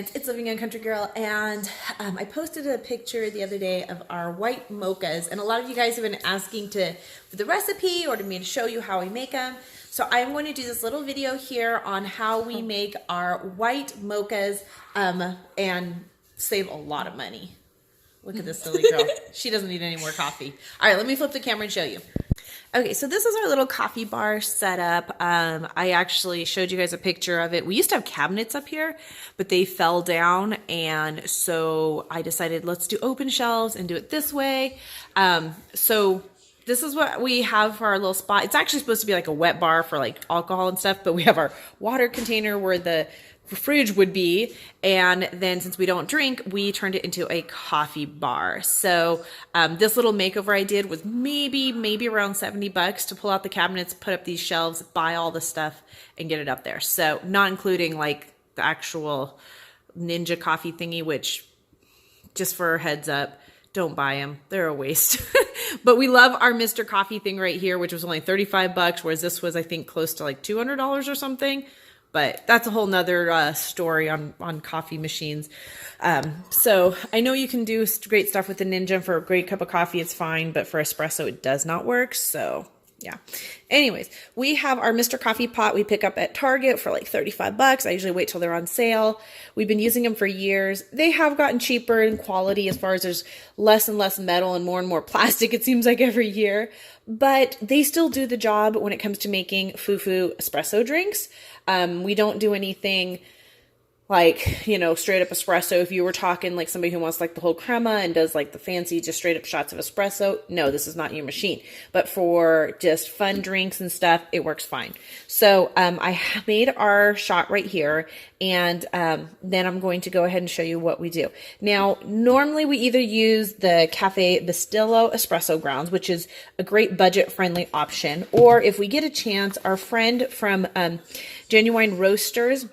friends, it's Living Young Country Girl, and I posted a picture the other day of our white mochas, and a lot of you guys have been asking for the recipe or to me to show you how we make them. So I'm going to do this little video here on how we make our white mochas and save a lot of money. Look at this silly girl. She doesn't need any more coffee. All right, let me flip the camera and show you. Okay, so this is our little coffee bar setup. I actually showed you guys a picture of it. We used to have cabinets up here, but they fell down, and so I decided let's do open shelves and do it this way. So this is what we have for our little spot. It's actually supposed to be like a wet bar for like alcohol and stuff, but we have our water container where the fridge would be, and then since we don't drink, we turned it into a coffee bar. So this little makeover I did was maybe around $70 to pull out the cabinets, put up these shelves, buy all the stuff, and get it up there. So not including like the actual Ninja coffee thingy, which just for a heads up, don't buy them. They're a waste. But we love our Mr. Coffee thing right here, which was only $35, whereas this was, I think, close to like $200 or something. But that's a whole nother story on coffee machines. So I know you can do great stuff with the Ninja. For a great cup of coffee, it's fine. But for espresso, it does not work. So yeah. Anyways, we have our Mr. Coffee pot we pick up at Target for like $35. I usually wait till they're on sale. We've been using them for years. They have gotten cheaper in quality as far as there's less and less metal and more plastic, it seems like every year. But they still do the job when it comes to making foo-foo espresso drinks. We don't do anything like, you know, straight up espresso. If you were talking like somebody who wants like the whole crema and does like the fancy, just straight up shots of espresso, no, this is not your machine. But for just fun drinks and stuff, it works fine. So I made our shot right here, and then I'm going to go ahead and show you what we do. Now, normally we either use the Cafe Bastillo espresso grounds, which is a great budget-friendly option, or if we get a chance, our friend from Genuine Roasters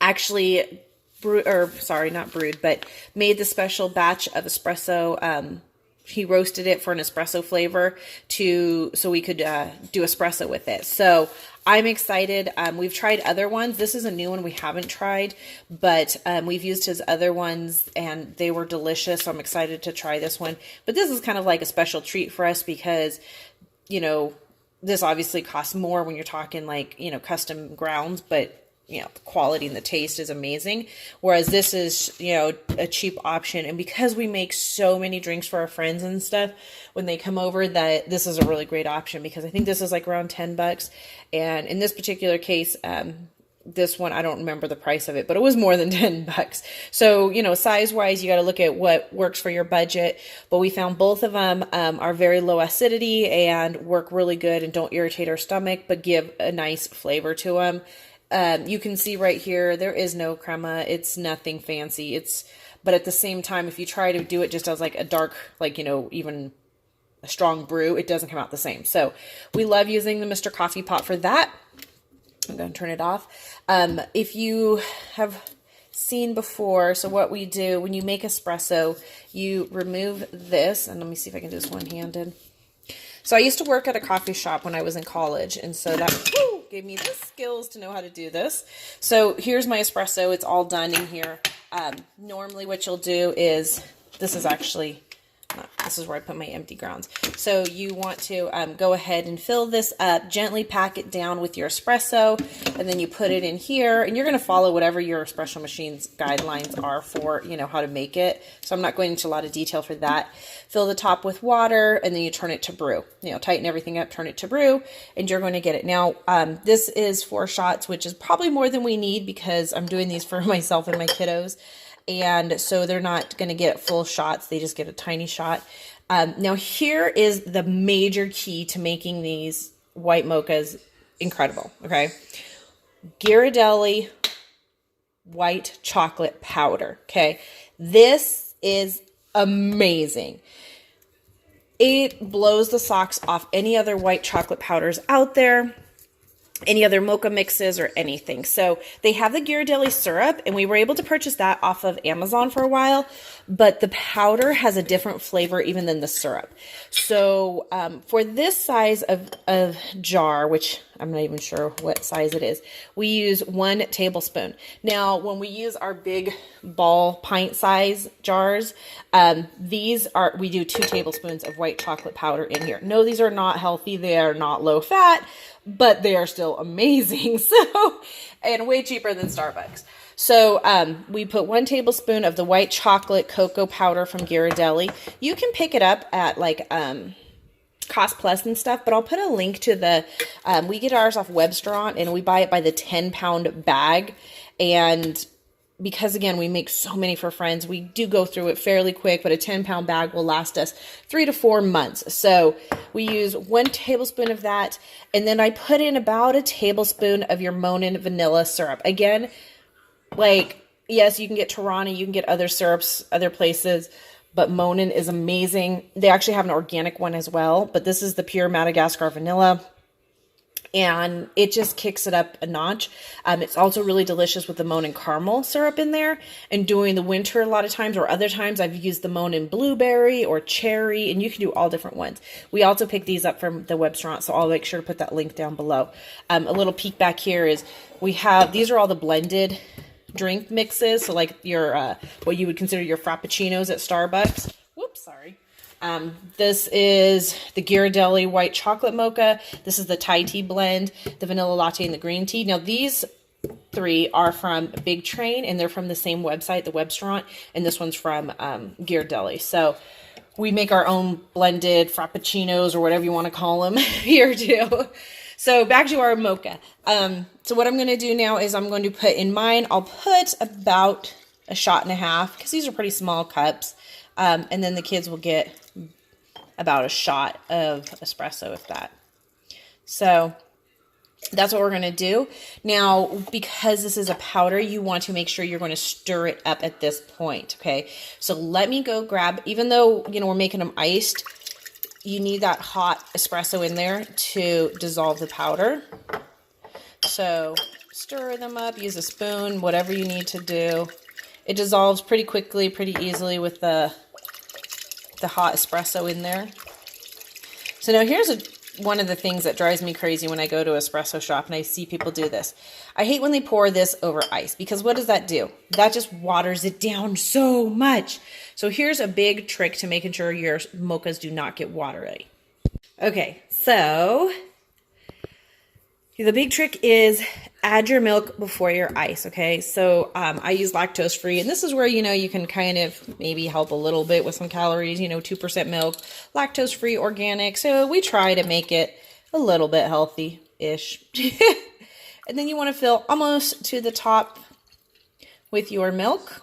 actually made the special batch of espresso. He roasted it for an espresso flavor so we could do espresso with it. So I'm excited. We've tried other ones. This is a new one we haven't tried, but we've used his other ones and they were delicious. So I'm excited to try this one. But this is kind of like a special treat for us because, you know, this obviously costs more when you're talking like, you know, custom grounds, but you know, the quality and the taste is amazing. Whereas this is, you know, a cheap option. And because we make so many drinks for our friends and stuff, when they come over, that this is a really great option because I think this is like around $10. And in this particular case, this one, I don't remember the price of it, but it was more than $10. So, you know, size wise, you got to look at what works for your budget. But we found both of them are very low acidity and work really good and don't irritate our stomach, but give a nice flavor to them. You can see right here, there is no crema. It's nothing fancy. But at the same time, if you try to do it just as like a dark, like, you know, even a strong brew, it doesn't come out the same. So we love using the Mr. Coffee pot for that. I'm going to turn it off. If you have seen before, so what we do when you make espresso, you remove this, and let me see if I can do this one-handed. So I used to work at a coffee shop when I was in college, and so that gave me the skills to know how to do this. So here's my espresso. It's all done in here. Normally what you'll do is, this is where I put my empty grounds. So you want to go ahead and fill this up, gently pack it down with your espresso, and then you put it in here, and you're going to follow whatever your espresso machine's guidelines are for, you know, how to make it. So I'm not going into a lot of detail for that. Fill the top with water, and then you turn it to brew. You know, tighten everything up, turn it to brew, and you're going to get it. Now, this is 4 shots, which is probably more than we need because I'm doing these for myself and my kiddos. And so they're not going to get full shots. They just get a tiny shot. Now here is the major key to making these white mochas incredible. Okay. Ghirardelli white chocolate powder. Okay. This is amazing. It blows the socks off any other white chocolate powders out there, any other mocha mixes or anything. So they have the Ghirardelli syrup, and we were able to purchase that off of Amazon for a while, but the powder has a different flavor even than the syrup. So for this size of jar, which I'm not even sure what size it is. We use 1 tablespoon. Now, when we use our big ball pint size jars, we do 2 tablespoons of white chocolate powder in here. No, these are not healthy. They are not low fat, but they are still amazing. So, and way cheaper than Starbucks. So we put 1 tablespoon of the white chocolate cocoa powder from Ghirardelli. You can pick it up at like Cost Plus and stuff, but I'll put a link to the, we get ours off Webstaurant and we buy it by the 10-pound bag. And because again, we make so many for friends, we do go through it fairly quick, but a 10-pound bag will last us 3 to 4 months. So we use 1 tablespoon of that. And then I put in about a tablespoon of your Monin vanilla syrup. Again, like, yes, you can get Tirana, you can get other syrups, other places, but Monin is amazing. They actually have an organic one as well, but this is the pure Madagascar vanilla, and it just kicks it up a notch. It's also really delicious with the Monin caramel syrup in there, and during the winter a lot of times, or other times, I've used the Monin blueberry or cherry, and you can do all different ones. We also pick these up from the Webstaurant, so I'll make sure to put that link down below. A little peek back here is we have, these are all the blended drink mixes, so like your what you would consider your frappuccinos at Starbucks. Whoops, sorry. This is the Ghirardelli white chocolate mocha. This is the Thai tea blend, the vanilla latte, and the green tea. Now these 3 are from Big Train, and they're from the same website, the Webstaurant, and this one's from Ghirardelli. So we make our own blended frappuccinos, or whatever you want to call them here too. So back to our mocha. So what I'm going to do now is I'm going to put in mine, I'll put about a shot and a half, because these are pretty small cups. And then the kids will get about a shot of espresso, if that. So that's what we're going to do. Now, because this is a powder, you want to make sure you're going to stir it up at this point, okay? So let me go grab, even though, you know, we're making them iced, you need that hot espresso in there to dissolve the powder. So stir them up, use a spoon, whatever you need to do. It dissolves pretty quickly, pretty easily with the hot espresso in there. So now here's one of the things that drives me crazy when I go to an espresso shop and I see people do this. I hate when they pour this over ice, because what does that do? That just waters it down so much. So here's a big trick to making sure your mochas do not get watery. Okay, so the big trick is add your milk before your ice, okay? So I use lactose free, and this is where, you know, you can kind of maybe help a little bit with some calories, you know, 2% milk, lactose free, organic. So we try to make it a little bit healthy-ish. And then you want to fill almost to the top with your milk.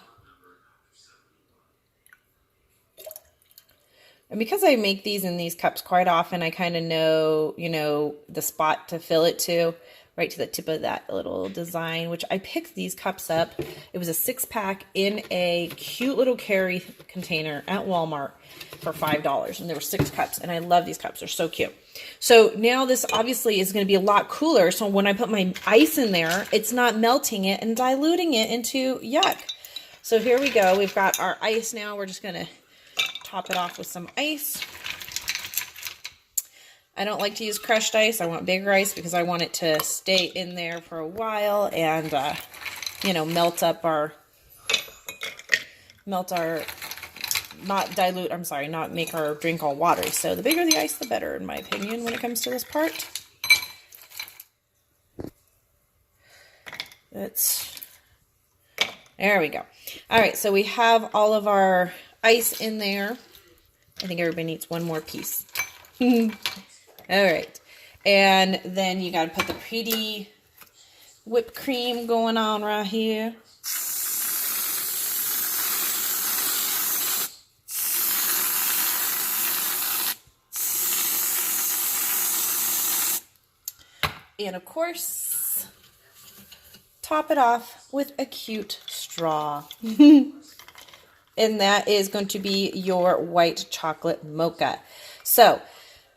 And because I make these in these cups quite often, I kind of know, you know, the spot to fill it to, right to the tip of that little design, which I picked these cups up. It was a 6-pack in a cute little carry container at Walmart for $5. And there were 6 cups, and I love these cups. They're so cute. So now this obviously is going to be a lot cooler. So when I put my ice in there, it's not melting it and diluting it into yuck. So here we go. We've got our ice now. We're just going to top it off with some ice. I don't like to use crushed ice. I want bigger ice because I want it to stay in there for a while and, you know, not make our drink all watery. So the bigger the ice, the better, in my opinion, when it comes to this part. There we go. All right, so we have all of our ice in there. I think everybody needs one more piece. All right. And then you got to put the pretty whipped cream going on right here. And of course, top it off with a cute straw. And that is going to be your white chocolate mocha. So,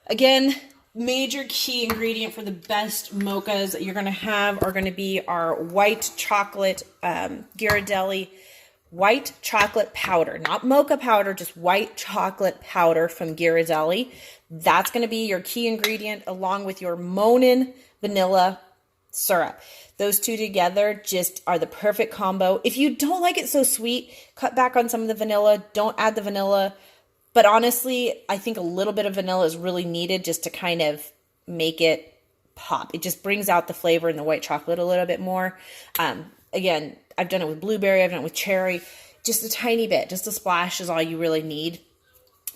again, major key ingredient for the best mochas that you're going to have are going to be our white chocolate Ghirardelli white chocolate powder. Not mocha powder, just white chocolate powder from Ghirardelli. That's going to be your key ingredient along with your Monin vanilla syrup. Those two together just are the perfect combo. If you don't like it so sweet, cut back on some of the vanilla. Don't add the vanilla. But honestly, I think a little bit of vanilla is really needed just to kind of make it pop. It just brings out the flavor in the white chocolate a little bit more. Again, I've done it with blueberry. I've done it with cherry. Just a tiny bit. Just a splash is all you really need.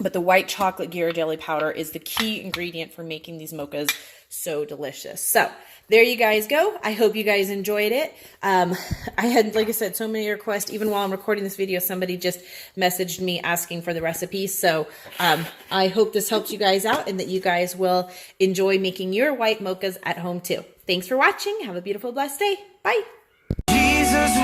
But the white chocolate Ghirardelli powder is the key ingredient for making these mochas so delicious. So there you guys go. I hope you guys enjoyed it. I had, like I said, so many requests. Even while I'm recording this video, somebody just messaged me asking for the recipe. So I hope this helps you guys out and that you guys will enjoy making your white mochas at home too. Thanks for watching. Have a beautiful, blessed day. Bye. Jesus,